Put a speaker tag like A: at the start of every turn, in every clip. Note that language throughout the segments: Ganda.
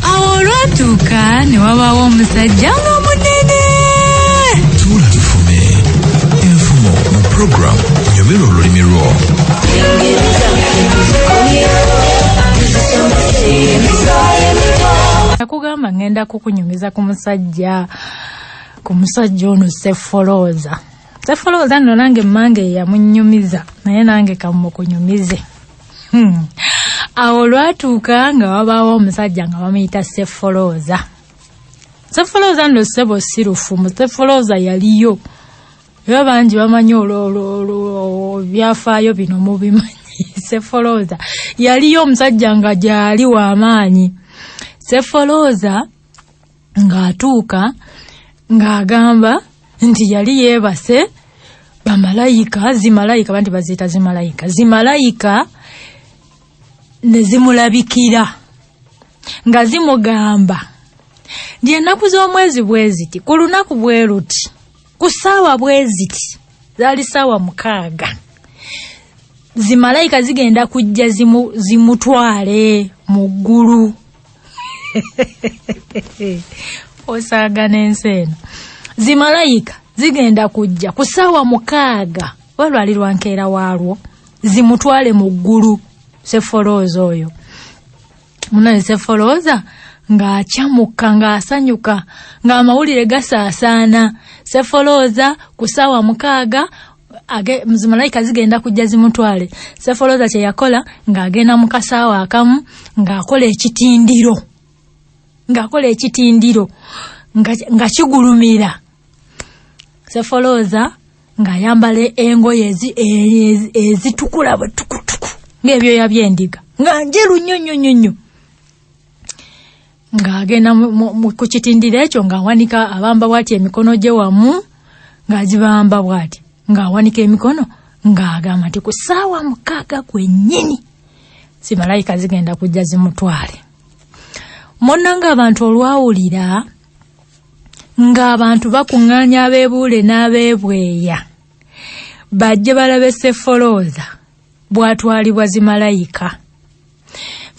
A: Awo olwatuuka ne wabaawo omusajja nga munene.
B: Tuula tufume enfumo mu program Nyomera olulimi lwo.
A: Nakugamba ngenda kukunyumiza ku musajja ono Sefolooza. Sefolooza nno nange mmange yamunyumiza naye nange kamukunyumize. Awo olwatuuka nga wabaawo omusajja nga bamuyita Sefolooza. Sefolooza nno ssebo sirufu, mu Sefolooza yaliyo. Era bangi bamanyi byafaayo bino mubimanyi. Sefolooza yaliyo omusajja nga gyali w'amaanyi. Sefolooza ng'atuuka ng'agamba nti yali yeebase zimalayika banti baziyita zimalayika ne zimulabikira nga zimugamba ndi ennaku z'omwezi bweziti ku lunaku bwe ruti ku ssaawa bweziti zaali ssaawa 6 zimalayika zigenda kujja zimutwale mu ggulu. Osaagana ensi eno. Zimalayika zigenda kujja ku ssaawa 6 olwali lwankeera waalwo zimutwale mu ggulu. Sefolooza oyo munaye Sefolooza ng'akyamuka ng'asanyuka ng'amawulire gasaasaana. Sefolooza ku ssaawa 6 zimalayika zigenda kujja zimutwale. Sefolooza kye yakola ng'agenda mu kasaawa akamu ng'akola ekitindiro nga kigulumira. Sefolooza ng'ayambala engoye ezitukula bwe tukutuku ng'ebyoya by'endiga nga njeru nnyo ng'agenda ku kitindiro ekyo ng'awanika abamba bw'ati emikono gye wamu ng'agibamba bw'ati ng'awanika emikono ng'agamba nti ku ssaawa 6 kwennyini zimalayika zigenda kujja zimutwale. Munnanga abantu olwawulira ng'abantu bakuŋŋaanya abeebuule n'abeebweya bajje balabe Sefolooza bw'atwalibwa zimalayika.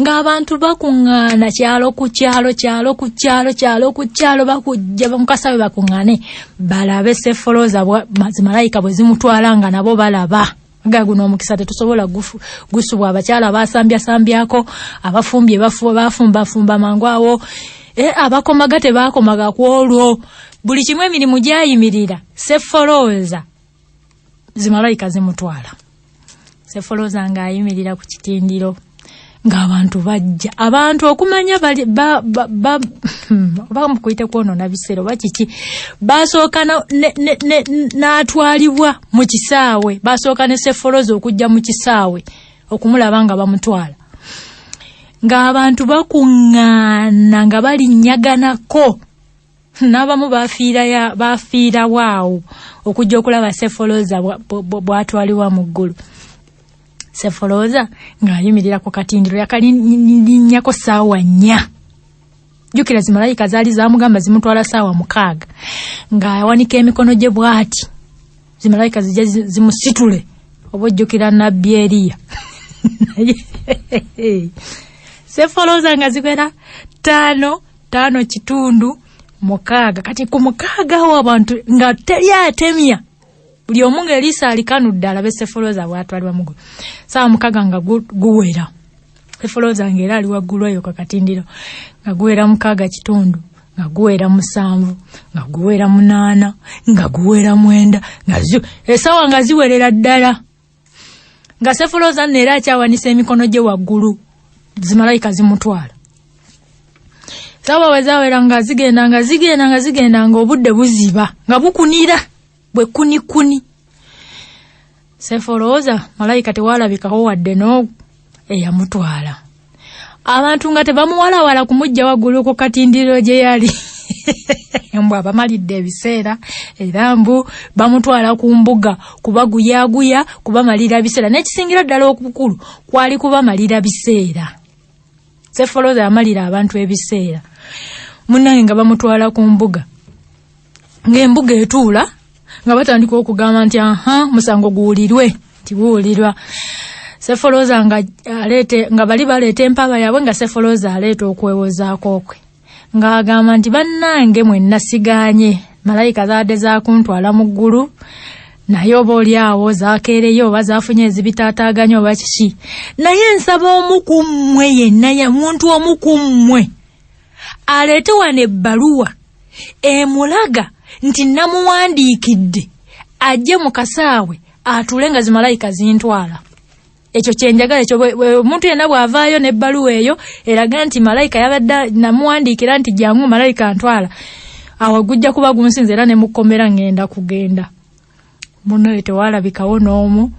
A: Ng'abantu bakuŋŋaana kyalo ku kyalo bakujja mu kasaawe bakuŋŋaane balabe Sefolooza zimalayika bwe zimutwala nga nabo balaba. Guno omukisa tetusobola gusubwa. Abakyala basambyako, abafumbye bafumbafumba mangu awo, abakomaga tebakomaga ku olwo. Buli kimu emirimu gyayimirira. Sefolooza zimalayika zimutwala. Sefolooza ng'ayimirira ku kitindiro ng'abantu bajja. Abantu okumanya bamukuyite kwonoona biseera oba kiki, basooka n'atwalibwa mu kisaawe. Basooka ne Sefolooza okujja mu kisaawe okumulaba nga bamutwala. Ng'abantu bakuŋŋaana nga balinnyaganako. N'abamu bafiira waawo okujja okulaba Sefolooza bw'atwalibwa mu ggulu. Sefolooza ng'ayimirira ku katindiro yakalinnyako ssaawa 4. Jjukira zimalayika zaali zamugamba zimutwala ssaawa 6 ng'awanika emikono gye bw'ati zimalayika zijja zimusitule. Oba ojjukira nabbi Eriya. Sefolooza nga zikwera 5.6 kati ku 6 awo abantu nga teri atemya. Buli omu ng'eriisa alikanudde alabe Sefolooza bw'atwalibwa mu ggulu. Ssaawa 6 nga guwera. Sefolooza ng'era ali waggulu eyo kakatindiro nga guwera 6.5 nga guwera 7 nga guwera 8 nga guwera 9 nga essaawa nga ziwerera ddala. Nga Sefolooza nno era akyawanisa emikono gye waggulu zimalayika zimutwala. Ssaawa bwe zawera nga zigenda ng'obudde buziba nga bukunira bwe kunikuni. Sefolooza malayika tewalabikaho wadde eyamutwala. Abantu nga tebamuwalawala kumujja waggulu ku katindiro gye yali. Mbw abamalidde ebiseera era mbu bamutwala ku mbuga kubaguyaguya kubamalira biseera. N'ekisingira ddala okukulu kwali kubamalira biseera. Sefolooza yamalira abantu ebiseera. Munnange nga bamutwala ku mbuga. Ng'embuga etuula nga batandika okugamba nti musango guwulirwe nti guwulirwa. Sefolooza nga bali baleeta empaba yaabwe nga Sefolooza aleeta okwewozaako kwe ng'agamba nti bannange mwenna siganye malayika zaadde zaakuntwala mu ggulu naye oba oli awo zaakeereyo oba zaafunye ezibitaataaganya oba kiki naye nsaba omu ku mmwe yenna muntu omu ku mmwe aleete wano ebbaluwa emulaga nti namuwandiikidde ajje mu kasaawe atule nga zimalayika zintwala. Ekyo kyenjagala ekyo omuntu yenna bw'avaayo n'ebbaluwa eyo eraga nti malayika yabadde namuwandiikira nti jangu malayika antwala awo gujja kuba gunsinze era ne mukomera ngenda kugenda. Muno tewalabikawo n'omu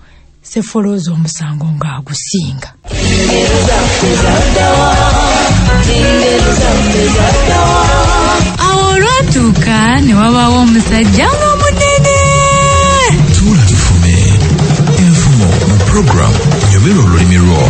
A: Sefolooza omusango ng'agusinga. Awo olwatuuka ne wabaawo omusajja nga munene.
B: Tuula tufume enfumo mu program Nyomera olulimi lwo.